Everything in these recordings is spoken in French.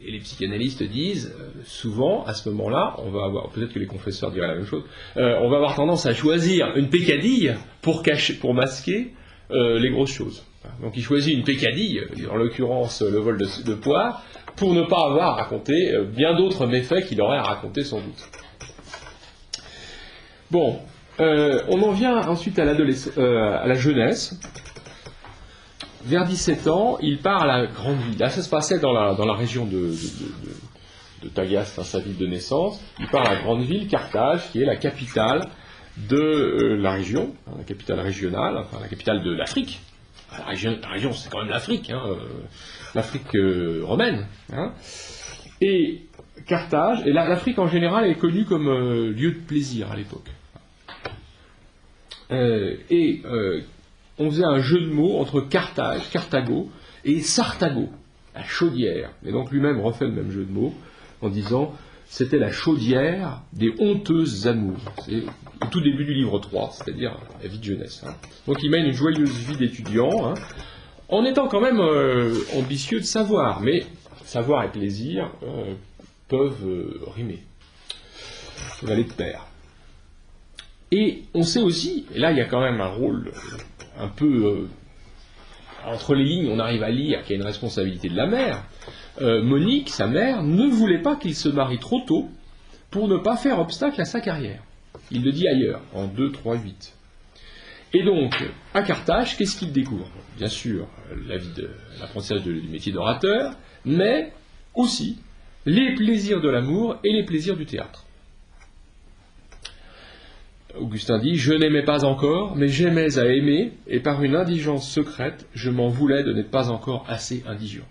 et les psychanalystes disent, souvent, à ce moment-là, on va avoir, peut-être que les confesseurs diraient la même chose, on va avoir tendance à choisir une peccadille pour masquer les grosses choses. Donc il choisit une peccadille, en l'occurrence le vol de poire, pour ne pas avoir à raconter bien d'autres méfaits qu'il aurait à raconter sans doute. Bon, on en vient ensuite à la jeunesse. Vers 17 ans, il part à la grande ville. Là, ça se passait dans la région de Tagaste, sa ville de naissance. Il part à la grande ville, Carthage, qui est la capitale de la région, la capitale régionale, enfin la capitale de l'Afrique. La région, c'est quand même l'Afrique, l'Afrique romaine. Et Carthage, et l'Afrique en général est connue comme lieu de plaisir à l'époque. On faisait un jeu de mots entre Carthage, Carthago, et Sarthago, la chaudière. Et donc lui-même refait le même jeu de mots en disant c'était la chaudière des honteuses amours. C'est au tout début du livre 3, c'est-à-dire la vie de jeunesse. Donc il mène une joyeuse vie d'étudiant, en étant quand même ambitieux de savoir, mais savoir et plaisir peuvent rimer, peuvent aller de pair. Et on sait aussi, et là il y a quand même un rôle un peu entre les lignes, on arrive à lire qu'il y a une responsabilité de la mère. Monique, sa mère, ne voulait pas qu'il se marie trop tôt pour ne pas faire obstacle à sa carrière. Il le dit ailleurs, en 2, 3, 8. Et donc, à Carthage, qu'est-ce qu'il découvre? Bien sûr, l'apprentissage du métier d'orateur, mais aussi les plaisirs de l'amour et les plaisirs du théâtre. Augustin dit « Je n'aimais pas encore, mais j'aimais à aimer, et par une indigence secrète, je m'en voulais de n'être pas encore assez indigent. »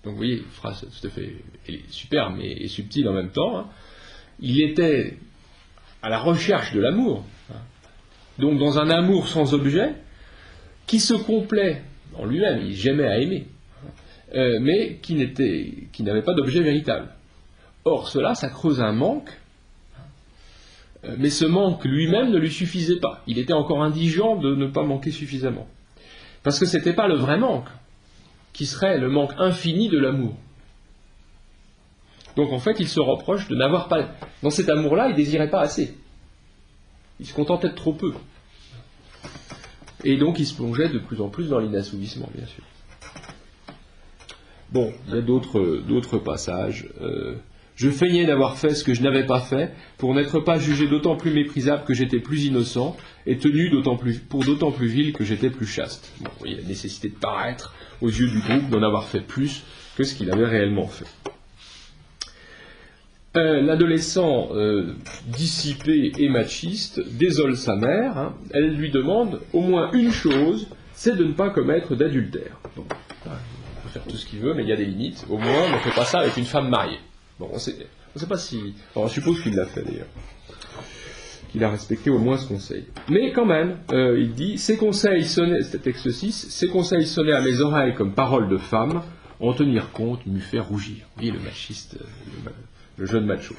Donc vous voyez, une phrase tout à fait superbe et subtile en même temps. Il était à la recherche de l'amour, donc dans un amour sans objet, qui se complaît en lui-même, il j'aimait à aimer, mais qui n'avait pas d'objet véritable. Or, cela, ça creuse un manque, mais ce manque lui-même ne lui suffisait pas. Il était encore indigent de ne pas manquer suffisamment. Parce que ce n'était pas le vrai manque, qui serait le manque infini de l'amour. Donc en fait, il se reproche de n'avoir pas... Dans cet amour-là, il ne désirait pas assez. Il se contentait de trop peu. Et donc il se plongeait de plus en plus dans l'inassouvissement, bien sûr. Bon, il y a d'autres passages. Je feignais d'avoir fait ce que je n'avais pas fait, pour n'être pas jugé d'autant plus méprisable que j'étais plus innocent, et tenu d'autant plus vil que j'étais plus chaste. Bon, vous voyez la nécessité de paraître aux yeux du groupe, d'en avoir fait plus que ce qu'il avait réellement fait. L'adolescent dissipé et machiste désole sa mère. Elle lui demande au moins une chose, c'est de ne pas commettre d'adultère. Bon, il peut faire tout ce qu'il veut, mais il y a des limites. Au moins, on ne fait pas ça avec une femme mariée. Bon, on ne sait pas si... Alors, on suppose qu'il l'a fait d'ailleurs. Qu'il a respecté au moins ce conseil. Mais quand même, il dit, ces conseils sonnaient, c'était texte 6, ces conseils sonnaient à mes oreilles comme paroles de femme, en tenir compte m'eût fait rougir. Vous voyez le machiste, le jeune macho.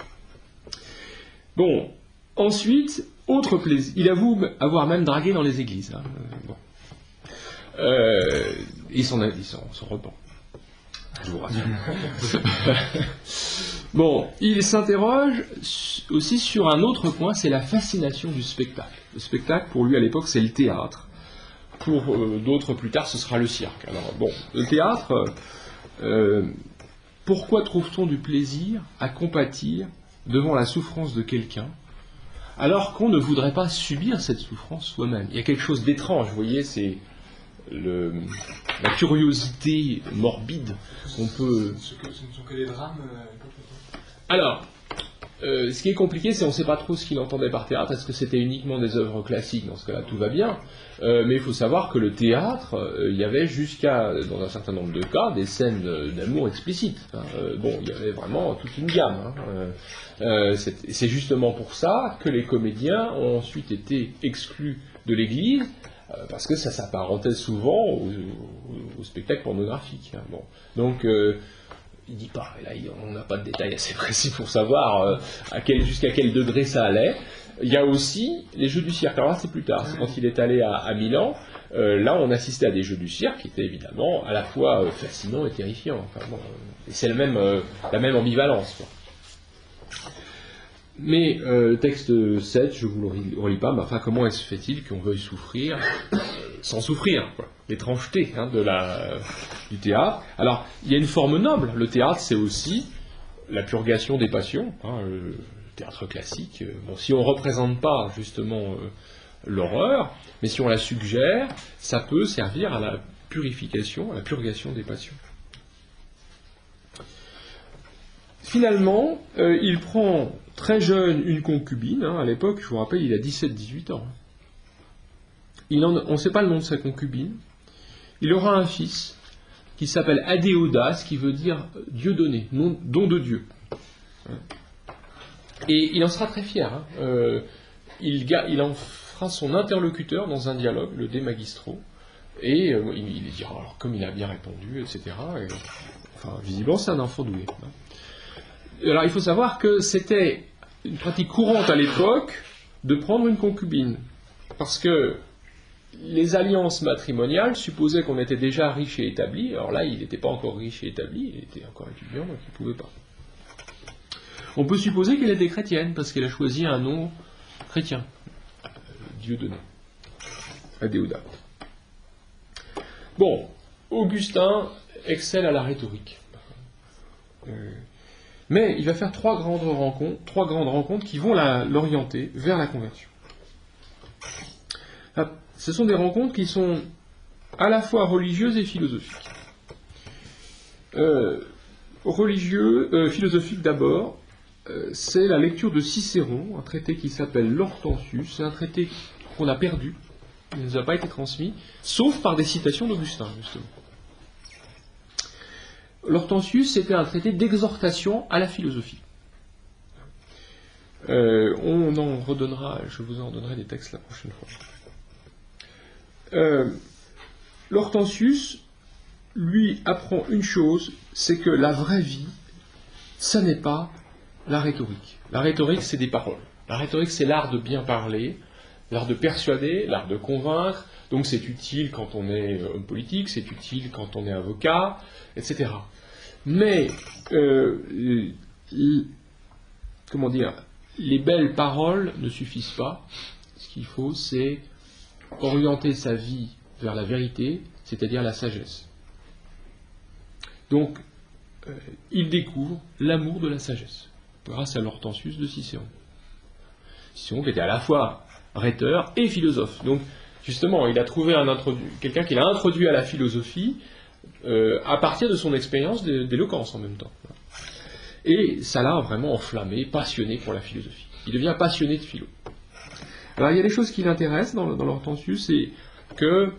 Bon, ensuite, autre plaisir. Il avoue avoir même dragué dans les églises. Bon. Il s'en repent. Je vous rassure. Bon, il s'interroge aussi sur un autre point, c'est la fascination du spectacle. Le spectacle, pour lui à l'époque, c'est le théâtre. Pour d'autres plus tard, ce sera le cirque. Alors bon, le théâtre, pourquoi trouve-t-on du plaisir à compatir devant la souffrance de quelqu'un, alors qu'on ne voudrait pas subir cette souffrance soi-même? Il y a quelque chose d'étrange, vous voyez, c'est la curiosité morbide qu'on peut... Ce ne sont que des drames. Alors, ce qui est compliqué, c'est qu'on ne sait pas trop ce qu'il entendait par théâtre. Est-ce que c'était uniquement des œuvres classiques? Dans ce cas-là, tout va bien. Mais il faut savoir que le théâtre, il y avait jusqu'à, dans un certain nombre de cas, des scènes d'amour explicites. Bon, il y avait vraiment toute une gamme. C'est justement pour ça que les comédiens ont ensuite été exclus de l'Église, parce que ça s'apparentait souvent au spectacle pornographique. Bon. Donc, il dit pas, et là on n'a pas de détails assez précis pour savoir jusqu'à quel degré ça allait. Il y a aussi les jeux du cirque. Alors là, c'est plus tard, c'est quand il est allé à Milan. Là, on assistait à des jeux du cirque qui étaient évidemment à la fois fascinants et terrifiants. Enfin, bon, et c'est la même ambivalence, quoi. Mais texte 7, je ne vous le relis pas, mais enfin, comment se fait-il qu'on veuille souffrir sans souffrir, quoi. L'étrangeté du théâtre. Alors, il y a une forme noble. Le théâtre, c'est aussi la purgation des passions. Le théâtre classique, bon, si on ne représente pas justement l'horreur, mais si on la suggère, ça peut servir à la purification, à la purgation des passions. Finalement, il prend très jeune une concubine. À l'époque, je vous rappelle, il a 17-18 ans. On ne sait pas le nom de sa concubine. Il aura un fils qui s'appelle Adéodat, ce qui veut dire Dieu donné, don de Dieu. Et il en sera très fier. Il en fera son interlocuteur dans un dialogue, le De Magistro, et il dira, alors, comme il a bien répondu, etc. Et, enfin, visiblement, c'est un enfant doué. Alors, il faut savoir que c'était une pratique courante à l'époque de prendre une concubine, parce que les alliances matrimoniales supposaient qu'on était déjà riche et établi. Alors là, il n'était pas encore riche et établi, il était encore étudiant, donc il ne pouvait pas. On peut supposer qu'elle était chrétienne, parce qu'elle a choisi un nom chrétien. Dieu donné. Adéodat. Bon, Augustin excelle à la rhétorique. Mais il va faire trois grandes rencontres qui vont l'orienter vers la conversion. Ce sont des rencontres qui sont à la fois religieuses et philosophiques. Philosophique d'abord, c'est la lecture de Cicéron, un traité qui s'appelle l'Hortensius. C'est un traité qu'on a perdu, il ne nous a pas été transmis, sauf par des citations d'Augustin, justement. L'Hortensius, c'était un traité d'exhortation à la philosophie. On en redonnera, je vous en redonnerai des textes la prochaine fois. L'Hortensius, lui, apprend une chose, c'est que la vraie vie, ça n'est pas la rhétorique. La rhétorique, c'est des paroles. La rhétorique, c'est l'art de bien parler, l'art de persuader, l'art de convaincre. Donc c'est utile quand on est homme politique, c'est utile quand on est avocat, etc. Mais, comment dire, les belles paroles ne suffisent pas. Ce qu'il faut, c'est orienter sa vie vers la vérité, c'est-à-dire la sagesse. Donc, il découvre l'amour de la sagesse, grâce à l'Hortensius de Cicéron. Cicéron qui était à la fois rhéteur et philosophe. Donc, justement, il a trouvé quelqu'un qui l'a introduit à la philosophie à partir de son expérience d'éloquence en même temps. Et ça l'a vraiment enflammé, passionné pour la philosophie. Il devient passionné de philo. Alors, il y a des choses qui l'intéressent dans l'Hortensius, c'est que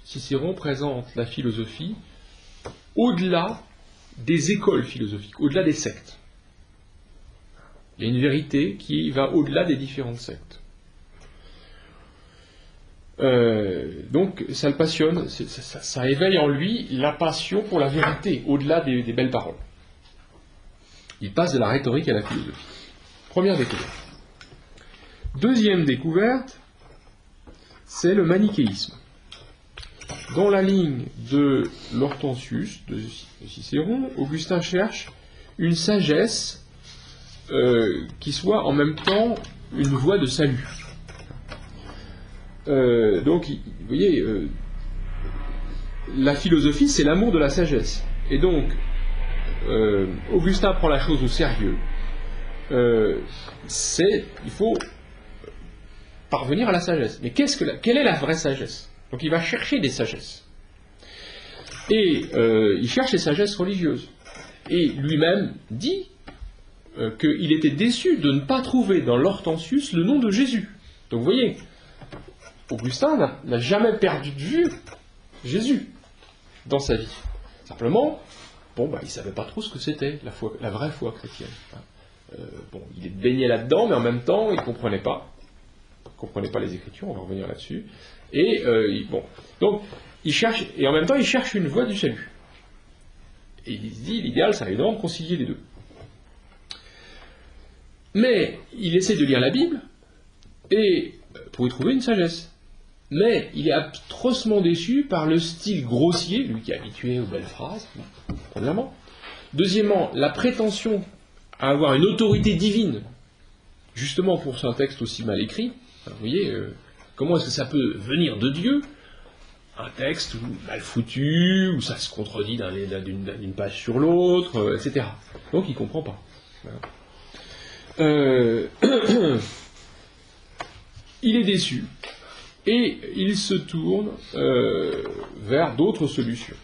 Cicéron présente la philosophie au-delà des écoles philosophiques, au-delà des sectes. Il y a une vérité qui va au-delà des différentes sectes. Donc ça le passionne, ça éveille en lui la passion pour la vérité, au-delà des belles paroles. Il passe de la rhétorique à la philosophie. Première découverte. Deuxième découverte, c'est le manichéisme. Dans la ligne de l'Hortensius, de Cicéron, Augustin cherche une sagesse qui soit en même temps une voie de salut. Donc, vous voyez, la philosophie, c'est l'amour de la sagesse. Et donc, Augustin prend la chose au sérieux. Il faut parvenir à la sagesse. Mais quelle est la vraie sagesse? Donc il va chercher des sagesses. Et il cherche les sagesses religieuses. Et lui-même dit qu'il était déçu de ne pas trouver dans l'Hortensius le nom de Jésus. Donc vous voyez, Augustin n'a jamais perdu de vue Jésus dans sa vie. Simplement, il ne savait pas trop ce que c'était la vraie foi chrétienne. Il est baigné là-dedans, mais en même temps, il ne comprenait pas les Écritures, on va revenir là-dessus. Et donc, il cherche, et en même temps il cherche une voie du salut. Et il se dit, l'idéal, c'est évidemment de concilier les deux. Mais il essaie de lire la Bible, et pour y trouver une sagesse. Mais il est atrocement déçu par le style grossier, lui qui est habitué aux belles phrases, premièrement. Deuxièmement, la prétention à avoir une autorité divine, justement pour un texte aussi mal écrit. Alors, vous voyez, comment est-ce que ça peut venir de Dieu, un texte mal foutu, où ça se contredit d'une page sur l'autre, etc. Donc il ne comprend pas. Il est déçu, et il se tourne vers d'autres solutions.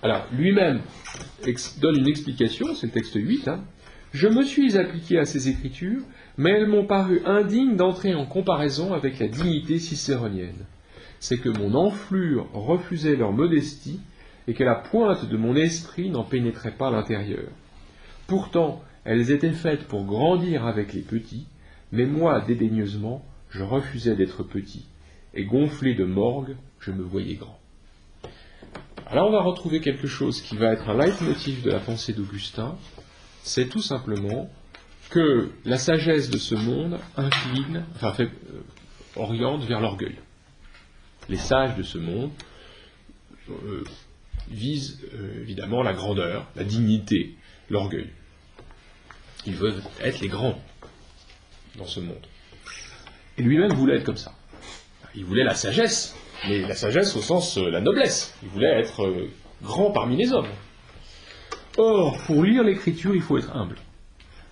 Alors, lui-même donne une explication, c'est le texte 8, hein. Je me suis appliqué à ces écritures, mais elles m'ont paru indignes d'entrer en comparaison avec la dignité cicéronienne. C'est que mon enflure refusait leur modestie, et que la pointe de mon esprit n'en pénétrait pas l'intérieur. Pourtant, elles étaient faites pour grandir avec les petits, mais moi, dédaigneusement, je refusais d'être petit, et gonflé de morgue, je me voyais grand. Alors on va retrouver quelque chose qui va être un leitmotiv de la pensée d'Augustin, c'est tout simplement que la sagesse de ce monde oriente vers l'orgueil. Les sages de ce monde visent évidemment la grandeur, la dignité, l'orgueil. Ils veulent être les grands dans ce monde. Et lui-même voulait être comme ça. Il voulait la sagesse, mais la sagesse au sens la noblesse. Il voulait être grand parmi les hommes. Or, pour lire l'écriture, il faut être humble.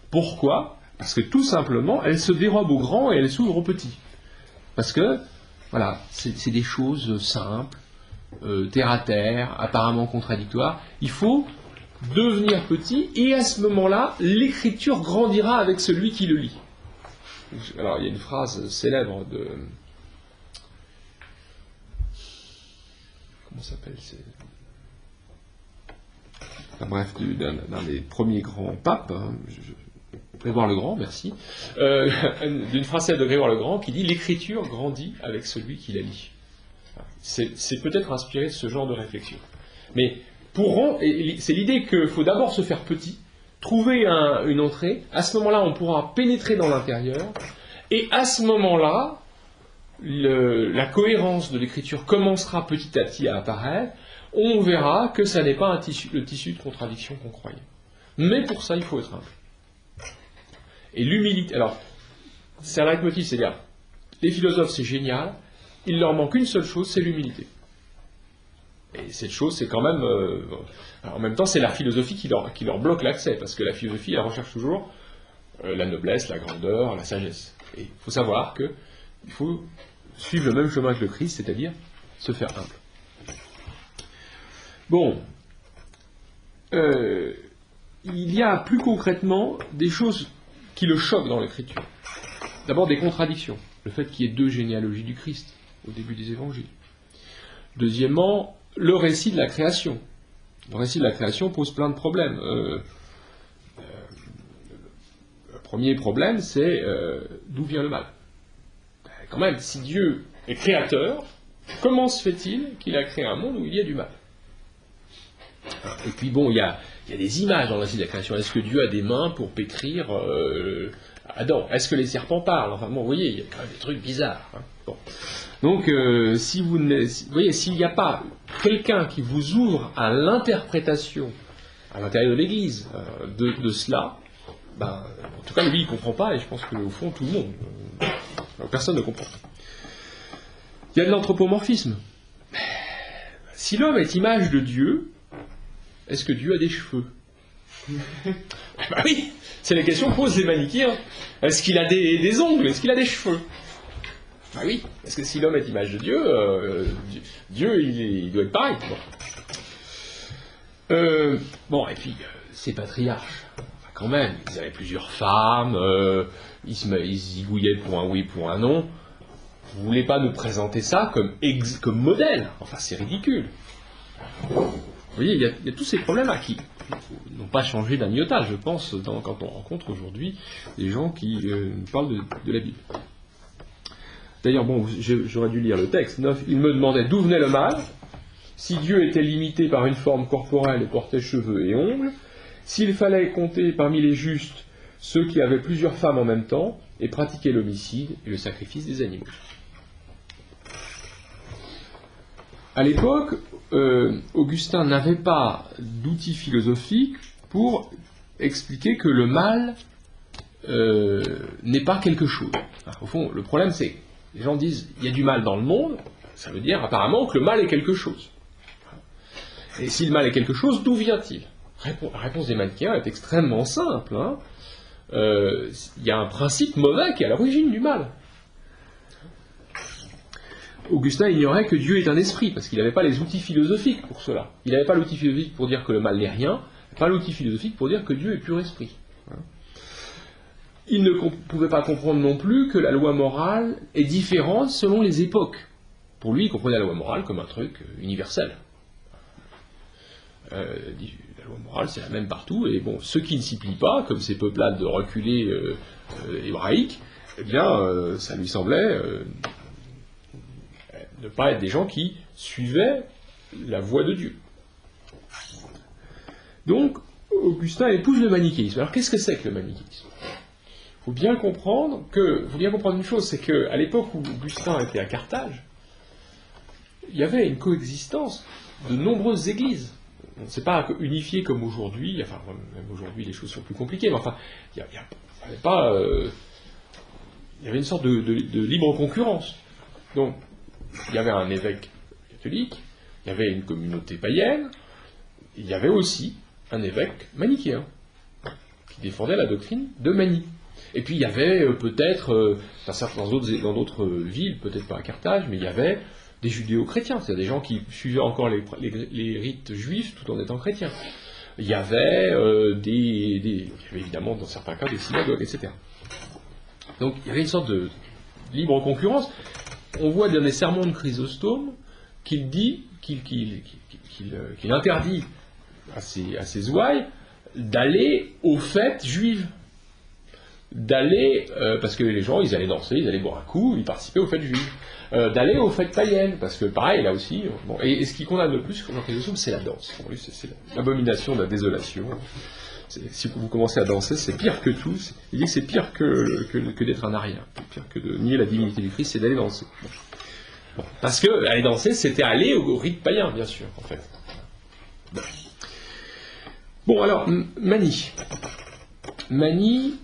Pourquoi ? Parce que tout simplement, elle se dérobe aux grands et elle s'ouvre aux petits. Parce que, voilà, c'est des choses simples, terre à terre, apparemment contradictoires. Il faut devenir petit, et à ce moment-là, l'écriture grandira avec celui qui le lit. Alors, il y a une phrase célèbre de... Comment s'appelle enfin, bref, d'un des premiers grands papes, hein, Grégoire le Grand, merci, d'une phrase célèbre de Grégoire le Grand qui dit « L'écriture grandit avec celui qui la lit ». C'est peut-être inspiré de ce genre de réflexion. Mais c'est l'idée qu'il faut d'abord se faire petit, trouver une entrée, à ce moment-là on pourra pénétrer dans l'intérieur, et à ce moment-là, la cohérence de l'écriture commencera petit à petit à apparaître, on verra que ça n'est pas le tissu de contradiction qu'on croyait. Mais pour ça, il faut être humble. Et l'humilité, alors, c'est un leitmotiv, c'est-à-dire, les philosophes, c'est génial, il leur manque une seule chose, c'est l'humilité. Et cette chose, c'est quand même... en même temps, c'est la philosophie qui leur bloque l'accès, parce que la philosophie, elle recherche toujours la noblesse, la grandeur, la sagesse. Et il faut savoir qu'il faut suivre le même chemin que le Christ, c'est-à-dire se faire humble. Bon. Il y a plus concrètement des choses qui le choquent dans l'écriture. D'abord des contradictions. Le fait qu'il y ait deux généalogies du Christ au début des évangiles. Deuxièmement, le récit de la création. Le récit de la création pose plein de problèmes. Le premier problème, c'est d'où vient le mal. Quand même, si Dieu est créateur, comment se fait-il qu'il a créé un monde où il y a du mal ? Et puis bon, il y a des images dans le récit de la création. Est-ce que Dieu a des mains pour pétrir Adam ? Est-ce que les serpents parlent ? Enfin bon, vous voyez, il y a quand même des trucs bizarres. Hein. Bon. Donc, vous voyez, s'il n'y a pas quelqu'un qui vous ouvre à l'interprétation à l'intérieur de l'Église de cela, ben, en tout cas, lui, il ne comprend pas, et je pense qu'au fond, tout le monde, personne ne comprend. Il y a de l'anthropomorphisme. Si l'homme est image de Dieu, est-ce que Dieu a des cheveux ? Ben oui, c'est la question que posent les manichéens. Est-ce qu'il a des ongles ? Est-ce qu'il a des cheveux ? Ben oui, parce que si l'homme est image de Dieu, Dieu, il doit être pareil. Bon, et puis, ces patriarches, quand même, ils avaient plusieurs femmes, ils zigouillaient pour un oui, pour un non. Vous ne voulez pas nous présenter ça comme modèle ? Enfin, c'est ridicule. Vous voyez, il y a tous ces problèmes-là qui n'ont pas changé d'un iota, je pense, quand on rencontre aujourd'hui des gens qui nous parlent de la Bible. D'ailleurs, bon, j'aurais dû lire le texte. 9, il me demandait d'où venait le mal, si Dieu était limité par une forme corporelle et portait cheveux et ongles, s'il fallait compter parmi les justes ceux qui avaient plusieurs femmes en même temps et pratiquaient l'homicide et le sacrifice des animaux. À l'époque, Augustin n'avait pas d'outil philosophique pour expliquer que le mal n'est pas quelque chose. Au fond, le problème c'est, les gens disent, il y a du mal dans le monde, ça veut dire apparemment que le mal est quelque chose. Et si le mal est quelque chose, d'où vient-il ? La réponse des manichéens est extrêmement simple. Il y a un principe mauvais qui est à l'origine du mal. Augustin ignorait que Dieu est un esprit, parce qu'il n'avait pas les outils philosophiques pour cela. Il n'avait pas l'outil philosophique pour dire que le mal n'est rien, pas l'outil philosophique pour dire que Dieu est pur esprit. Il ne pouvait pas comprendre non plus que la loi morale est différente selon les époques. Pour lui, il comprenait la loi morale comme un truc universel. La loi morale, c'est la même partout, et bon, ceux qui ne s'y plient pas, comme ces peuplades de reculés hébraïques, eh bien, ça lui semblait ne pas être des gens qui suivaient la voie de Dieu. Donc, Augustin épouse le manichéisme. Alors, qu'est-ce que c'est que le manichéisme ? Il faut bien comprendre une chose, c'est qu'à l'époque où Augustin était à Carthage, il y avait une coexistence de nombreuses églises. On ne s'est pas unifié comme aujourd'hui, enfin, même aujourd'hui les choses sont plus compliquées, mais enfin, il y avait une sorte de libre concurrence. Donc, il y avait un évêque catholique, il y avait une communauté païenne, il y avait aussi un évêque manichéen, qui défendait la doctrine de Manie. Et puis il y avait peut-être, dans d'autres villes, peut-être pas à Carthage, mais il y avait des judéo-chrétiens, c'est-à-dire des gens qui suivaient encore les rites juifs tout en étant chrétiens. Il y avait évidemment dans certains cas des synagogues, etc. Donc il y avait une sorte de libre concurrence. On voit dans les sermons de Chrysostome qu'il interdit à ses ouailles d'aller aux fêtes juives. Parce que les gens, ils allaient danser, ils allaient boire un coup, ils participaient aux fêtes juives. D'aller aux fêtes païennes, parce que pareil, là aussi, et ce qui condamne le plus, dans Chrysostome, c'est la danse. Pour lui, c'est l'abomination de la désolation. Si vous commencez à danser, c'est pire que tout. Il dit que c'est pire que d'être un arien. C'est pire que de nier la divinité du Christ, c'est d'aller danser. Bon. Parce que aller danser, c'était aller au rite païen, bien sûr, en fait. Bon, alors, Manie. Manie,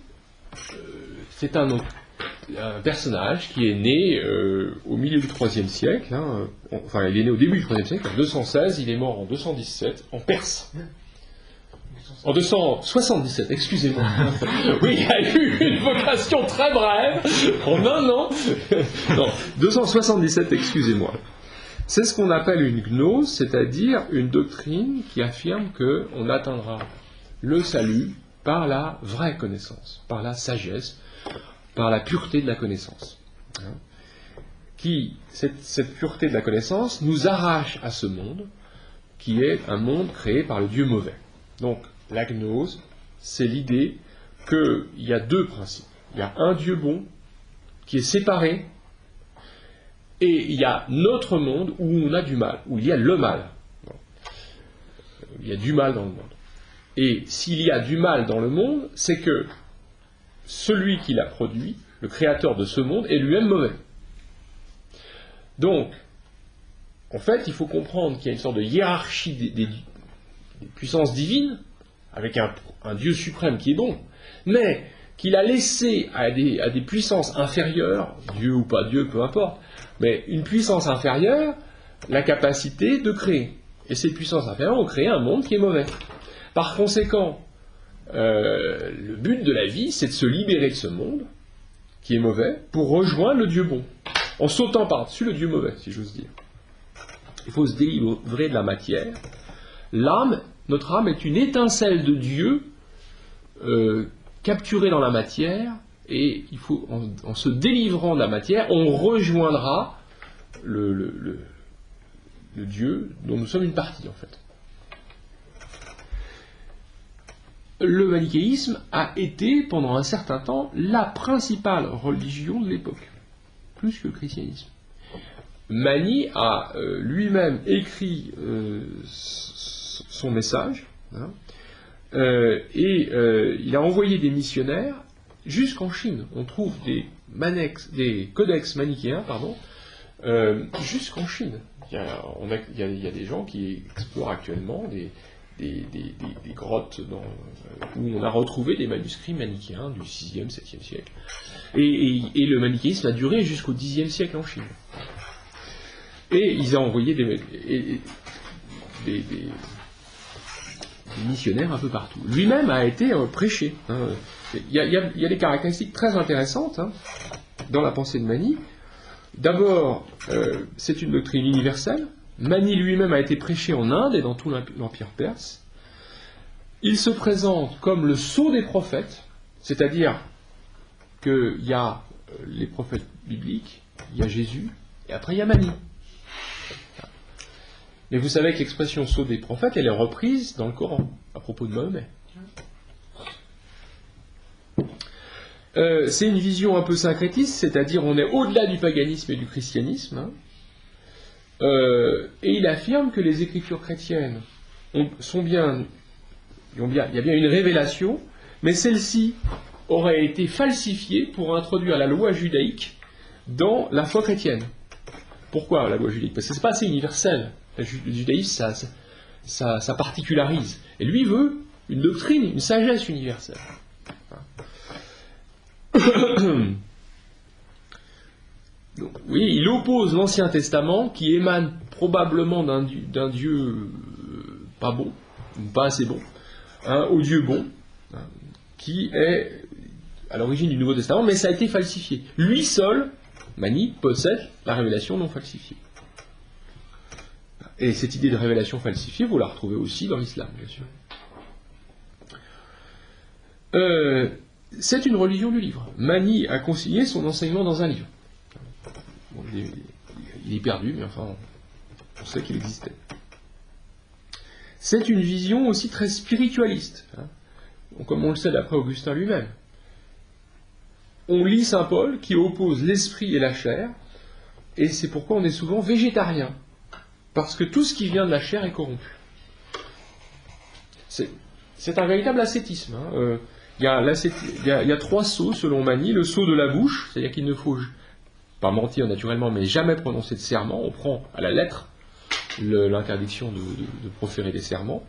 c'est un personnage qui est né au milieu du IIIe siècle. Enfin, il est né au début du IIIe siècle, en 216, il est mort en 217, en Perse. En 277, excusez-moi. Oui, il y a eu une vocation très brève, en un an. Non, 277, excusez-moi. C'est ce qu'on appelle une gnose, c'est-à-dire une doctrine qui affirme qu'on atteindra le salut par la vraie connaissance, par la sagesse, par la pureté de la connaissance. Cette pureté de la connaissance nous arrache à ce monde, qui est un monde créé par le Dieu mauvais. Donc, la gnose, c'est l'idée qu'il y a deux principes. Il y a un Dieu bon, qui est séparé, et il y a notre monde où on a du mal, où il y a le mal. Il y a du mal dans le monde. Et s'il y a du mal dans le monde, c'est que celui qui l'a produit, le créateur de ce monde, est lui-même mauvais. Donc, en fait, il faut comprendre qu'il y a une sorte de hiérarchie des puissances divines, avec un Dieu suprême qui est bon, mais qu'il a laissé à des puissances inférieures, Dieu ou pas Dieu, peu importe, mais une puissance inférieure, la capacité de créer. Et ces puissances inférieures ont créé un monde qui est mauvais. Par conséquent, le but de la vie, c'est de se libérer de ce monde, qui est mauvais, pour rejoindre le Dieu bon, en sautant par-dessus le Dieu mauvais, si j'ose dire. Il faut se délivrer de la matière. Notre âme est une étincelle de Dieu capturée dans la matière, et il faut, en se délivrant de la matière, on rejoindra le Dieu dont nous sommes une partie, en fait. Le manichéisme a été, pendant un certain temps, la principale religion de l'époque. plus que le christianisme. Mani a lui-même écrit son message, hein, et il a envoyé des missionnaires jusqu'en Chine. On trouve des codex manichéens, jusqu'en Chine. Il y a des gens qui explorent actuellement des grottes où on a retrouvé des manuscrits manichéens du 6e, 7e siècle. Et le manichéisme a duré jusqu'au 10e siècle en Chine. Et ils ont envoyé des missionnaires un peu partout. Lui-même a été prêché. Hein. Il y a des caractéristiques très intéressantes, hein, dans la pensée de Mani. D'abord, c'est une doctrine universelle. Mani lui-même a été prêché en Inde et dans tout l'Empire perse. Il se présente comme le sceau des prophètes, c'est-à-dire qu'il y a les prophètes bibliques, il y a Jésus, et après il y a Mani. Mais vous savez que l'expression sceau des prophètes, elle est reprise dans le Coran, à propos de Mahomet. C'est une vision un peu syncrétiste, c'est-à-dire on est au-delà du paganisme et du christianisme, hein. Et il affirme que les écritures chrétiennes il y a bien une révélation, mais celle-ci aurait été falsifiée pour introduire la loi judaïque dans la foi chrétienne. Pourquoi la loi judaïque? Parce que c'est pas assez universel. Le judaïsme, ça particularise. Et lui veut une doctrine, une sagesse universelle. Donc, oui, il oppose l'Ancien Testament, qui émane probablement d'un Dieu pas bon, ou pas assez bon, hein, au Dieu bon, hein, qui est à l'origine du Nouveau Testament, mais ça a été falsifié. Lui seul, Mani, possède la révélation non falsifiée. Et cette idée de révélation falsifiée, vous la retrouvez aussi dans l'islam, bien sûr. C'est une religion du livre. Mani a consigné son enseignement dans un livre. Bon, il est perdu, mais enfin, on sait qu'il existait. C'est une vision aussi très spiritualiste, hein. Comme on le sait d'après Augustin lui-même. On lit saint Paul qui oppose l'esprit et la chair, et c'est pourquoi on est souvent végétarien. Parce que tout ce qui vient de la chair est corrompu. C'est un véritable ascétisme, hein. Il y a 3 sceaux selon Mani. Le sceau de la bouche, c'est-à-dire qu'il ne faut pas mentir naturellement, mais jamais prononcer de serment. On prend à la lettre l'interdiction de proférer des serments.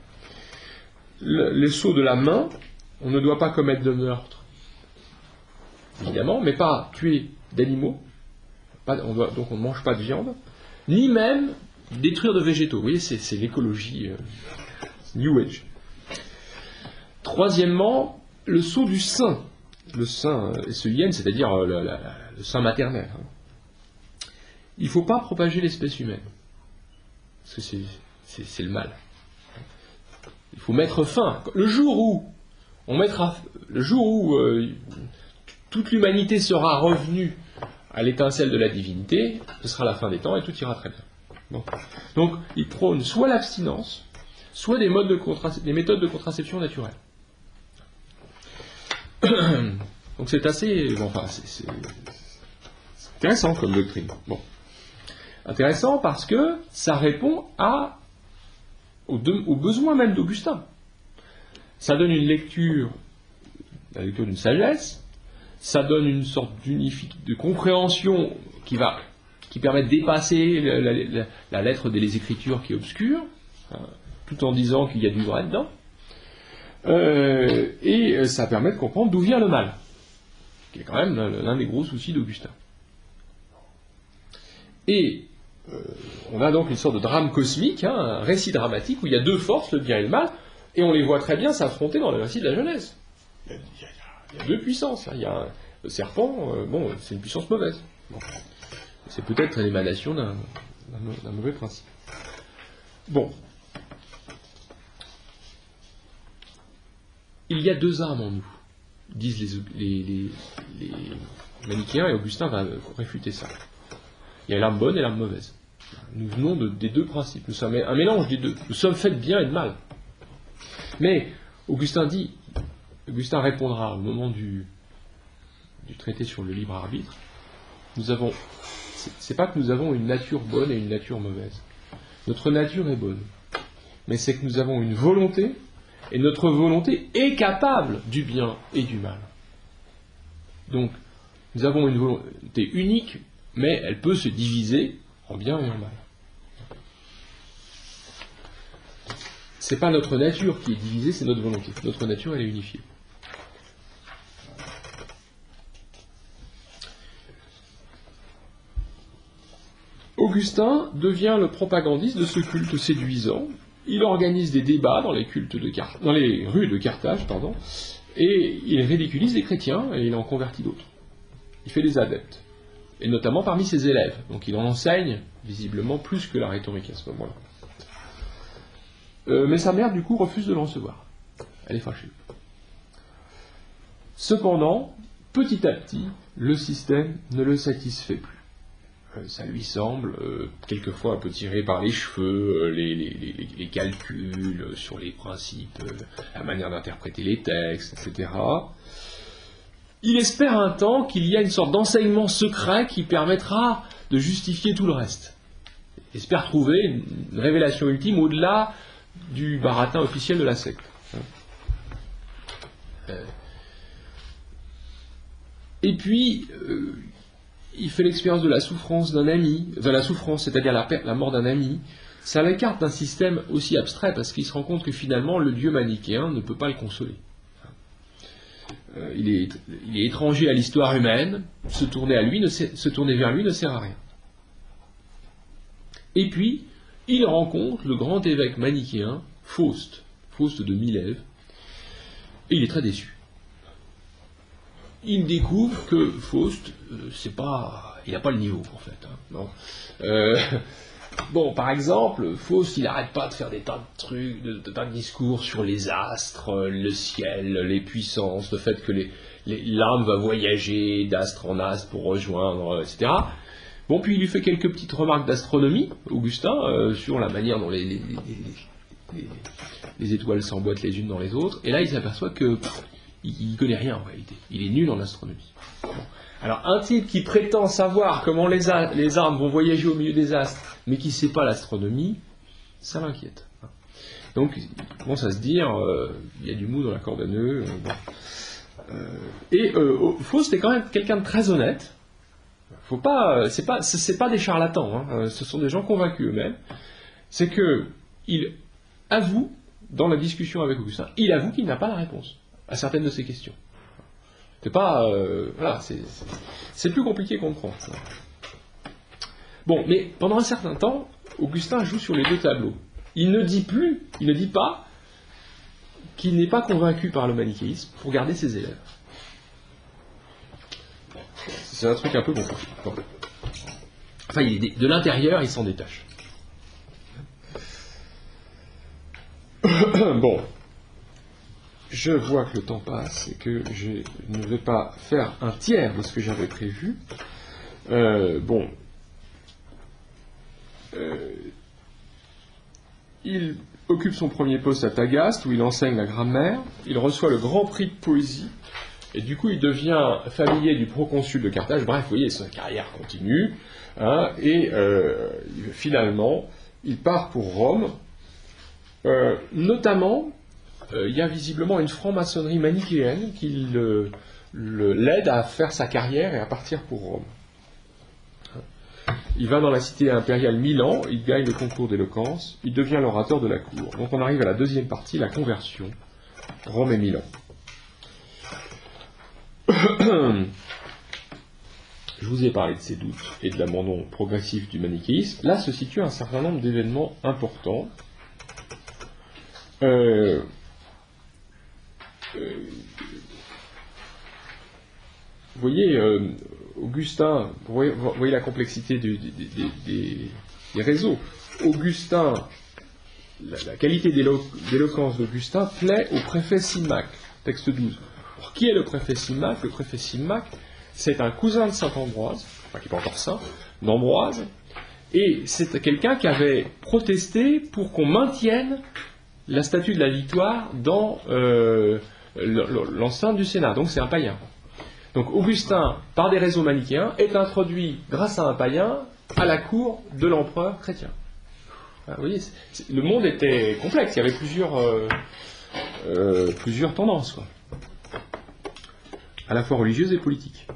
Le sceau de la main, on ne doit pas commettre de meurtre, évidemment, mais pas tuer d'animaux. Donc on ne mange pas de viande, ni même détruire de végétaux. Vous voyez, c'est l'écologie New Age. Troisièmement, le sceau du sein. Le sein, yen, c'est-à-dire le sein maternel. Hein. Il ne faut pas propager l'espèce humaine. Parce que c'est le mal. Il faut mettre fin. Le jour où toute l'humanité sera revenue à l'étincelle de la divinité, ce sera la fin des temps et tout ira très bien. Bon. Donc, il prône soit l'abstinence, soit des méthodes de contraception naturelle. Donc c'est assez... Bon, enfin, c'est intéressant comme doctrine. Bon. Intéressant parce que ça répond aux besoins même d'Augustin. Ça donne la lecture d'une sagesse, ça donne une sorte de compréhension qui permet de dépasser la lettre des Écritures qui est obscure, hein, tout en disant qu'il y a du vrai dedans. Et ça permet de comprendre d'où vient le mal, qui est quand même l'un des gros soucis d'Augustin. Et on a donc une sorte de drame cosmique, hein, un récit dramatique où il y a 2 forces, le bien et le mal, et on les voit très bien s'affronter dans le récit de la Genèse. Il y a 2 puissances. Hein. Il y a le serpent, c'est une puissance mauvaise. Bon. C'est peut-être l'émanation d'un mauvais principe. Bon. Il y a 2 âmes en nous, disent les manichéens, et Augustin va réfuter ça. Il y a l'âme bonne et l'âme mauvaise. Nous venons des 2 principes. Nous sommes un mélange des 2. Nous sommes faits de bien et de mal. Mais Augustin répondra au moment du traité sur le libre arbitre, c'est pas que nous avons une nature bonne et une nature mauvaise. Notre nature est bonne. Mais c'est que nous avons une volonté, et notre volonté est capable du bien et du mal. Donc, nous avons une volonté unique, mais elle peut se diviser en bien et en mal. C'est pas notre nature qui est divisée, c'est notre volonté. Notre nature, elle est unifiée. Augustin devient le propagandiste de ce culte séduisant. Il organise des débats dans les rues de Carthage, et il ridiculise les chrétiens et il en convertit d'autres. Il fait des adeptes, et notamment parmi ses élèves. Donc il en enseigne visiblement plus que la rhétorique à ce moment-là. Mais sa mère, du coup, refuse de le recevoir. Elle est fâchée. Cependant, petit à petit, le système ne le satisfait plus. Ça lui semble quelquefois un peu tiré par les cheveux, les calculs sur les principes, la manière d'interpréter les textes, etc. Il espère un temps qu'il y a une sorte d'enseignement secret qui permettra de justifier tout le reste. Il espère trouver une révélation ultime au-delà du baratin officiel de la secte. Et puis, il fait l'expérience de la souffrance d'un ami, la souffrance, c'est-à-dire la mort d'un ami. Ça l'écarte d'un système aussi abstrait, parce qu'il se rend compte que finalement, le Dieu manichéen ne peut pas le consoler. Il est étranger à l'histoire humaine, se tourner vers lui ne sert à rien. Et puis, il rencontre le grand évêque manichéen, Faust de Milève, et il est très déçu. Il découvre que Faust, il n'a pas le niveau, en fait. Non. Bon, par exemple, Faust, il n'arrête pas de faire des tas de trucs, des tas de discours sur les astres, le ciel, les puissances, le fait que l'âme va voyager d'astre en astre pour rejoindre, etc. Bon, puis il lui fait quelques petites remarques d'astronomie, Augustin, sur la manière dont les étoiles s'emboîtent les unes dans les autres, et là il s'aperçoit que il ne connaît rien en réalité. Il est nul en astronomie. Bon. Alors, un type qui prétend savoir comment les arbres vont voyager au milieu des astres, mais qui ne sait pas l'astronomie, ça l'inquiète. Donc, il commence à se dire, il y a du mou dans la corde à nœud. Faust est quand même quelqu'un de très honnête. C'est pas des charlatans, ce sont des gens convaincus eux-mêmes. C'est que il avoue, dans la discussion avec Augustin, il avoue qu'il n'a pas la réponse à certaines de ces questions. C'est pas... c'est plus compliqué qu'on ne croit. Bon, mais pendant un certain temps, Augustin joue sur les deux tableaux. Il ne dit pas qu'il n'est pas convaincu par le manichéisme pour garder ses élèves. C'est un truc un peu compliqué. Bon. Enfin, de l'intérieur, il s'en détache. Bon. Je vois que le temps passe et que je ne vais pas faire un tiers de ce que j'avais prévu. Il occupe son premier poste à Tagaste, où il enseigne la grammaire. Il reçoit le grand prix de poésie. Et du coup, il devient familier du proconsul de Carthage. Bref, vous voyez, sa carrière continue. Finalement, il part pour Rome. Notamment... il y a visiblement une franc-maçonnerie manichéenne qui l'aide à faire sa carrière et à partir pour Rome. Il va dans la cité impériale Milan, il gagne le concours d'éloquence, il devient l'orateur de la cour. Donc on arrive à la deuxième partie, la conversion, Rome et Milan. Je vous ai parlé de ses doutes et de l'abandon progressif du manichéisme. Là se situe un certain nombre d'événements importants. Vous voyez, Augustin, vous voyez la complexité des réseaux. Augustin, la qualité d'éloquence d'Augustin plaît au préfet Symaque, texte 12. Alors, qui est le préfet Symaque ? Le préfet Symaque, c'est un cousin de saint Ambroise, enfin qui n'est pas encore saint, d'Ambroise, et c'est quelqu'un qui avait protesté pour qu'on maintienne la statue de la victoire dans l'enceinte du Sénat, donc c'est un païen. Donc Augustin, par des réseaux manichéens, est introduit, grâce à un païen, à la cour de l'empereur chrétien. Vous voyez, le monde était complexe, il y avait plusieurs tendances, quoi, à la fois religieuses et politiques.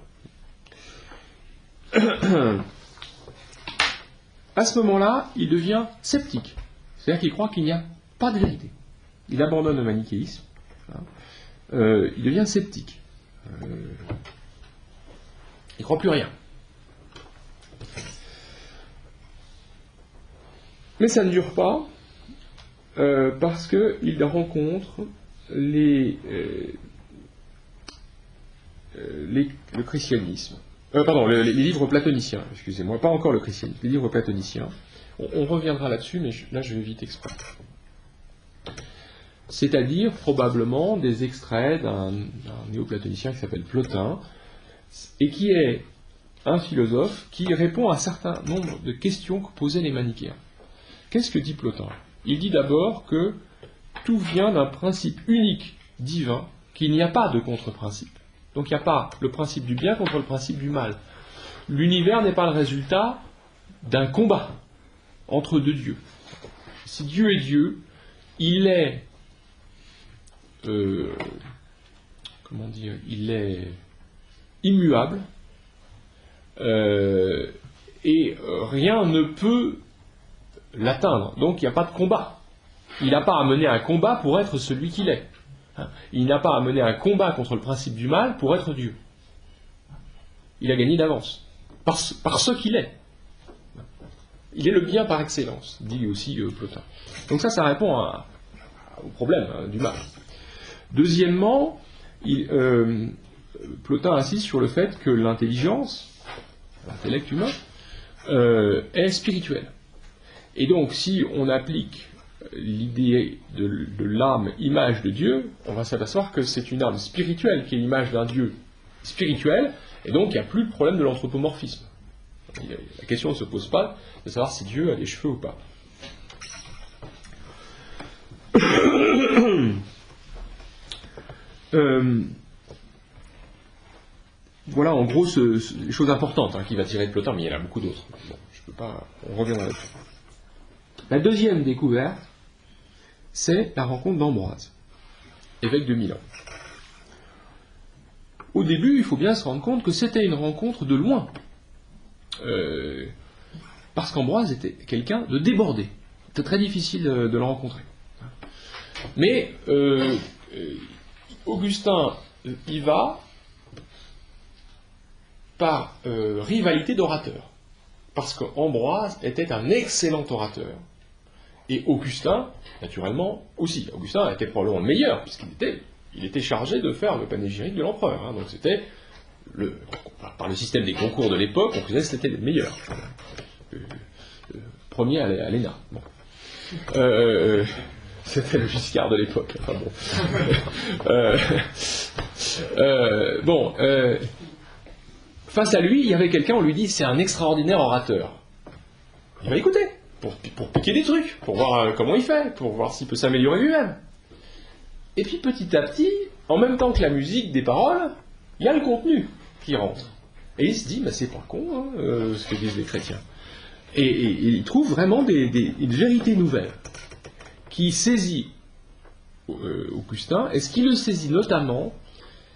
À ce moment-là, il devient sceptique, c'est-à-dire qu'il croit qu'il n'y a pas de vérité. Il abandonne le manichéisme, il devient sceptique. Il ne croit plus rien. Mais ça ne dure pas, parce qu'il rencontre le christianisme. Les livres platoniciens, excusez-moi, pas encore le christianisme, les livres platoniciens. On reviendra là-dessus, mais là je vais vite exprès. C'est-à-dire probablement des extraits d'un néoplatonicien qui s'appelle Plotin, et qui est un philosophe qui répond à un certain nombre de questions que posaient les manichéens. Qu'est-ce que dit Plotin? Il dit d'abord que tout vient d'un principe unique, divin, qu'il n'y a pas de contre-principe. Donc il n'y a pas le principe du bien contre le principe du mal. L'univers n'est pas le résultat d'un combat entre deux dieux. Si Dieu est Dieu, il est... il est immuable, et rien ne peut l'atteindre. Donc il n'y a pas de combat. Il n'a pas à mener un combat pour être celui qu'il est. Il n'a pas à mener un combat contre le principe du mal pour être Dieu. Il a gagné d'avance, par ce qu'il est. Il est le bien par excellence, dit aussi Plotin. Donc ça répond au problème du mal. Deuxièmement, Plotin insiste sur le fait que l'intelligence, l'intellect humain, est spirituel. Et donc, si on applique l'idée de l'âme image de Dieu, on va s'apercevoir que c'est une âme spirituelle qui est l'image d'un Dieu spirituel, et donc il n'y a plus de problème de l'anthropomorphisme. La question ne se pose pas de savoir si Dieu a des cheveux ou pas. Voilà en gros les choses importantes qu'il va tirer de Plotin, mais il y en a beaucoup d'autres. Bon, je peux pas, on reviendra là-dessus. La deuxième découverte, c'est la rencontre d'Ambroise, évêque de Milan. Au début, il faut bien se rendre compte que c'était une rencontre de loin, parce qu'Ambroise était quelqu'un de débordé. C'était très difficile de le rencontrer. Mais Augustin y va par rivalité d'orateurs, parce qu'Ambroise était un excellent orateur, et Augustin, naturellement, aussi. Augustin était probablement le meilleur, puisqu'il était chargé de faire le panégyrique de l'empereur. Donc c'était, par le système des concours de l'époque, on faisait que c'était le meilleur. Premier à l'ENA. Bon. C'était le Giscard de l'époque. Enfin bon. Face à lui, il y avait quelqu'un, on lui dit, c'est un extraordinaire orateur. Il va écouter, pour piquer des trucs, pour voir comment il fait, pour voir s'il peut s'améliorer lui-même. Et puis petit à petit, en même temps que la musique des paroles, il y a le contenu qui rentre. Et il se dit, c'est pas con, ce que disent les chrétiens. Et il trouve vraiment une vérité nouvelle qui saisit Augustin, et ce qui le saisit notamment,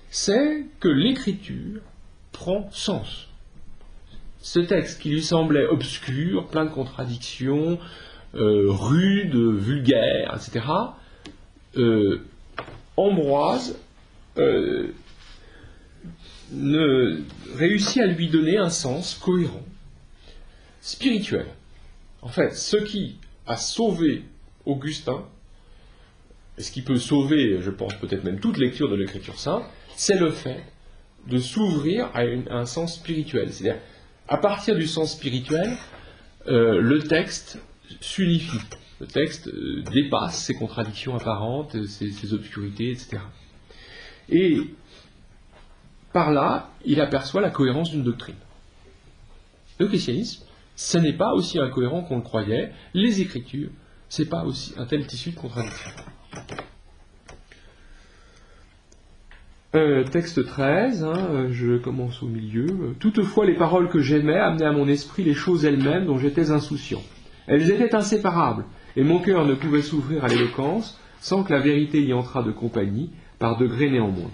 c'est que l'écriture prend sens. Ce texte qui lui semblait obscur, plein de contradictions, rude, vulgaire, etc., Ambroise réussit à lui donner un sens cohérent, spirituel. En fait, ce qui a sauvé Augustin, et ce qui peut sauver, je pense, peut-être même toute lecture de l'Écriture sainte, c'est le fait de s'ouvrir à un sens spirituel. C'est-à-dire, à partir du sens spirituel, le texte s'unifie. Le texte dépasse ses contradictions apparentes, ses obscurités, etc. Et par là, il aperçoit la cohérence d'une doctrine. Le christianisme, ce n'est pas aussi incohérent qu'on le croyait. Les Écritures, ce n'est pas aussi un tel tissu de contradiction. Texte 13, je commence au milieu. Toutefois, les paroles que j'aimais amenaient à mon esprit les choses elles-mêmes dont j'étais insouciant. Elles étaient inséparables, et mon cœur ne pouvait s'ouvrir à l'éloquence sans que la vérité y entrât de compagnie, par degrés néanmoins.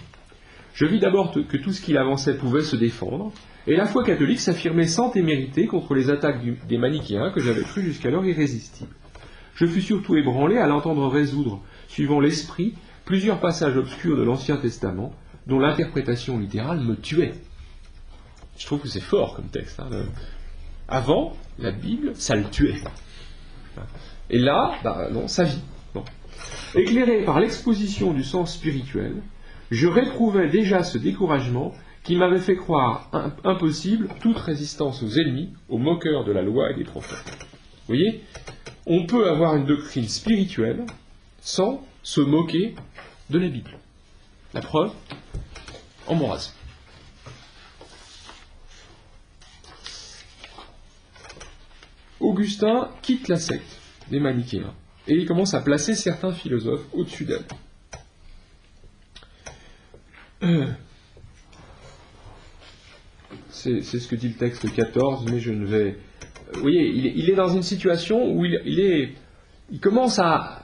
Je vis d'abord que tout ce qu'il avançait pouvait se défendre, et la foi catholique s'affirmait sans témérité contre les attaques des manichéens que j'avais cru jusqu'alors irrésistibles. Je fus surtout ébranlé à l'entendre résoudre, suivant l'esprit, plusieurs passages obscurs de l'Ancien Testament, dont l'interprétation littérale me tuait. Je trouve que c'est fort comme texte. Avant, la Bible, ça le tuait. Et là, non, ça vit. Bon. Éclairé par l'exposition du sens spirituel, je réprouvais déjà ce découragement qui m'avait fait croire impossible toute résistance aux ennemis, aux moqueurs de la loi et des prophètes. Vous voyez, on peut avoir une doctrine spirituelle sans se moquer de la Bible. La preuve, Ambroise. Augustin quitte la secte des manichéens et il commence à placer certains philosophes au-dessus d'elle. C'est ce que dit le texte 14, mais je ne vais... Vous voyez, il est dans une situation où il commence à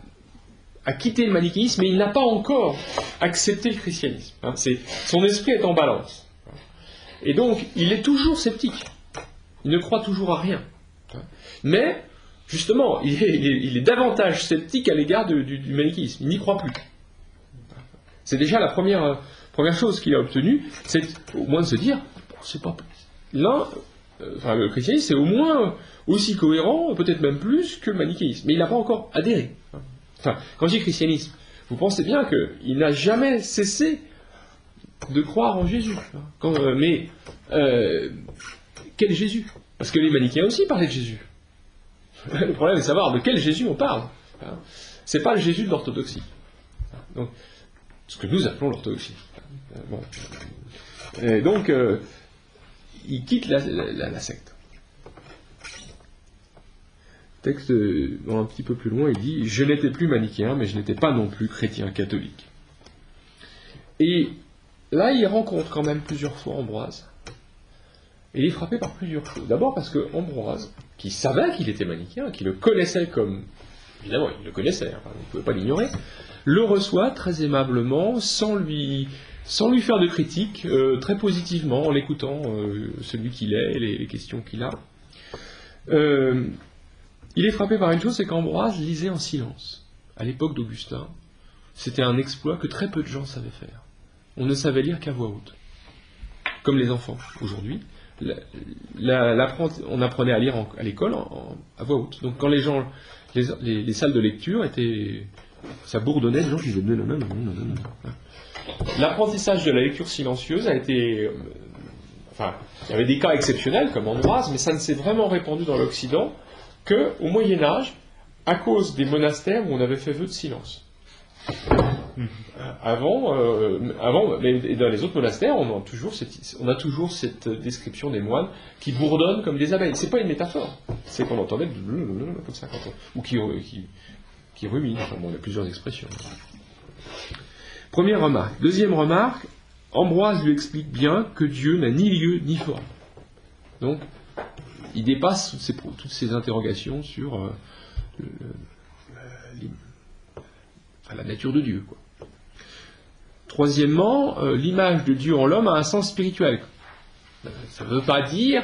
quitter le manichéisme, mais il n'a pas encore accepté le christianisme. Son esprit est en balance. Et donc, il est toujours sceptique. Il ne croit toujours à rien. Mais, justement, il est davantage sceptique à l'égard du manichéisme. Il n'y croit plus. C'est déjà la première chose qu'il a obtenue, c'est au moins de se dire, c'est pas... le christianisme, c'est au moins aussi cohérent, peut-être même plus, que le manichéisme. Mais il n'a pas encore adhéré. Quand je dis christianisme, vous pensez bien qu'il n'a jamais cessé de croire en Jésus. Quel Jésus? Parce que les manichéens aussi parlaient de Jésus. Le problème est de savoir de quel Jésus on parle. C'est pas le Jésus de l'orthodoxie. Donc, ce que nous appelons l'orthodoxie. Bon. Et donc, il quitte la secte. Texte un petit peu plus loin, il dit « Je n'étais plus manichéen, mais je n'étais pas non plus chrétien catholique. » Et là, il rencontre quand même plusieurs fois Ambroise. Et il est frappé par plusieurs choses. D'abord parce que Ambroise, qui savait qu'il était manichéen, qui le connaissait comme... Évidemment, il le connaissait, on ne pouvait pas l'ignorer, le reçoit très aimablement, sans lui faire de critique, très positivement, en l'écoutant, celui qu'il est, les questions qu'il a. Il est frappé par une chose, c'est qu'Ambroise lisait en silence. À l'époque d'Augustin, c'était un exploit que très peu de gens savaient faire. On ne savait lire qu'à voix haute. Comme les enfants, aujourd'hui. On apprenait à lire à l'école à voix haute. Donc quand les salles de lecture étaient... Ça bourdonnait, les gens qui disaient non. L'apprentissage de la lecture silencieuse a été... il y avait des cas exceptionnels comme Ambroise, mais ça ne s'est vraiment répandu dans l'Occident qu'au Moyen-Âge, à cause des monastères où on avait fait vœu de silence. Avant, mais dans les autres monastères, on a toujours cette description des moines qui bourdonnent comme des abeilles. C'est pas une métaphore, c'est qu'on entendait comme ça, ou qui ruminent. Il y a plusieurs expressions. Première remarque. Deuxième remarque, Ambroise lui explique bien que Dieu n'a ni lieu ni forme. Donc, il dépasse toutes ces interrogations sur la nature de Dieu, quoi. Troisièmement, l'image de Dieu en l'homme a un sens spirituel. Ça ne veut pas dire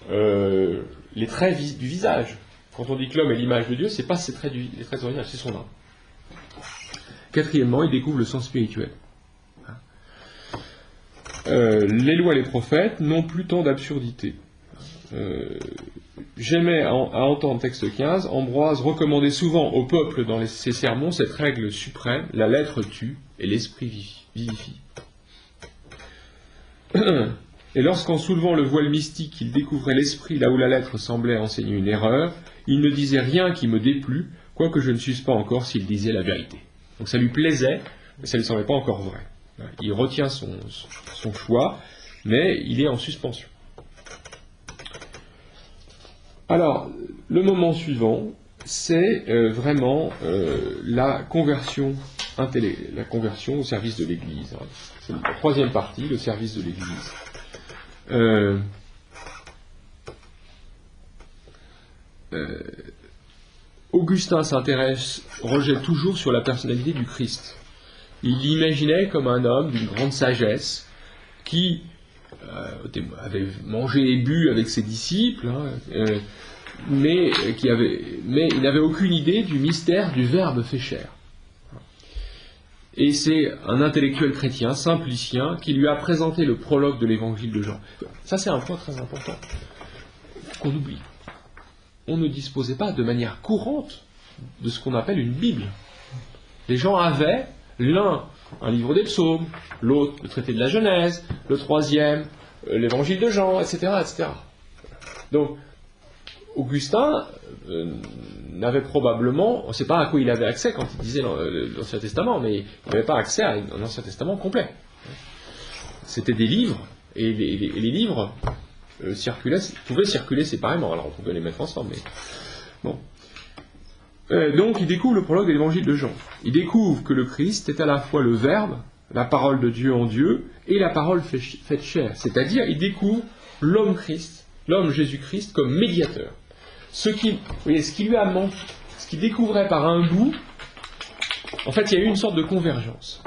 les traits du visage. Quand on dit que l'homme est l'image de Dieu, ce n'est pas les traits du visage, c'est son âme. Quatrièmement, il découvre le sens spirituel. Les lois et les prophètes n'ont plus tant d'absurdité. J'aimais à entendre texte 15, Ambroise recommandait souvent au peuple dans ses sermons cette règle suprême, la lettre tue et l'esprit vivifie. Et lorsqu'en soulevant le voile mystique, il découvrait l'esprit là où la lettre semblait enseigner une erreur, il ne disait rien qui me déplût, quoique je ne susse pas encore s'il disait la vérité. Donc ça lui plaisait, mais ça ne lui semblait pas encore vrai. Il retient son choix, mais il est en suspension. Alors, le moment suivant, c'est vraiment la conversion la conversion au service de l'Église. C'est la troisième partie, le service de l'Église. Augustin rejette toujours sur la personnalité du Christ. Il l'imaginait comme un homme d'une grande sagesse qui avait mangé et bu avec ses disciples, mais il n'avait aucune idée du mystère du Verbe fait chair. Et c'est un intellectuel chrétien, simplicien, qui lui a présenté le prologue de l'évangile de Jean. Ça, c'est un point très important qu'on oublie. On ne disposait pas de manière courante de ce qu'on appelle une Bible. Les gens avaient, l'un, un livre des psaumes, l'autre, le traité de la Genèse, le troisième, l'évangile de Jean, etc., etc. Donc, Augustin n'avait probablement, on ne sait pas à quoi il avait accès quand il disait l'Ancien Testament, mais il n'avait pas accès à un Ancien Testament complet. C'était des livres, et les livres pouvaient circuler séparément, alors on pouvait les mettre ensemble, mais bon. Donc il découvre le prologue de l'évangile de Jean. Il découvre que le Christ est à la fois le Verbe, la parole de Dieu en Dieu, et la parole faite chair. C'est-à-dire, il découvre l'homme Christ, l'homme Jésus-Christ comme médiateur. Ce qui lui a manqué, ce qu'il découvrait par un bout, en fait, il y a eu une sorte de convergence.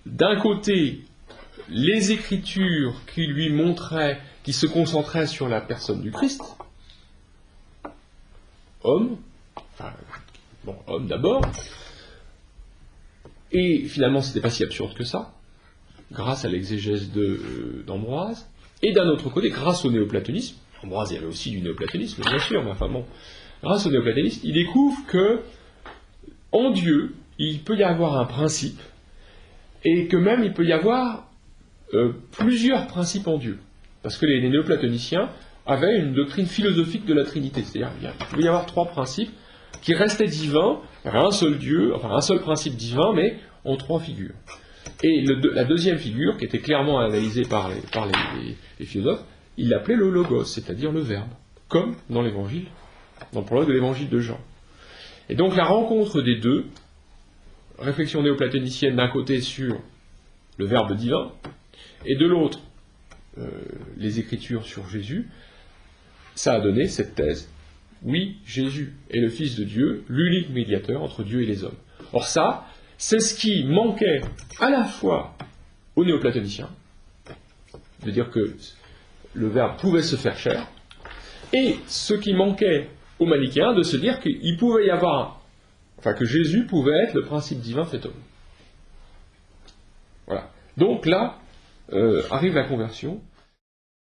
D'un côté, les Écritures qui lui montraient, qui se concentraient sur la personne du Christ, homme d'abord, et finalement, c'était pas si absurde que ça, grâce à l'exégèse d'Ambroise. Et d'un autre côté, grâce au néoplatonisme, Ambroise, il y avait aussi du néoplatonisme, bien sûr, mais enfin bon, grâce au néoplatonisme, il découvre que, en Dieu, il peut y avoir un principe, et que même il peut y avoir plusieurs principes en Dieu. Parce que les néoplatoniciens avaient une doctrine philosophique de la Trinité, c'est-à-dire qu'il pouvait y avoir trois principes qui restaient divins, il y avait un seul Dieu, enfin un seul principe divin, mais en trois figures. Et la deuxième figure, qui était clairement analysée par les philosophes, il l'appelait le logos, c'est-à-dire le Verbe, comme dans l'évangile, dans le prologue de l'évangile de Jean. Et donc la rencontre des deux, réflexion néoplatonicienne d'un côté sur le Verbe divin, et de l'autre, les Écritures sur Jésus, ça a donné cette thèse. Oui, Jésus est le Fils de Dieu, l'unique médiateur entre Dieu et les hommes. Or ça, c'est ce qui manquait à la fois aux néoplatoniciens, de dire que le Verbe pouvait se faire chair, et ce qui manquait aux manichéens, de se dire qu'il pouvait y avoir, que Jésus pouvait être le principe divin fait homme. Voilà. Donc là, arrive la conversion,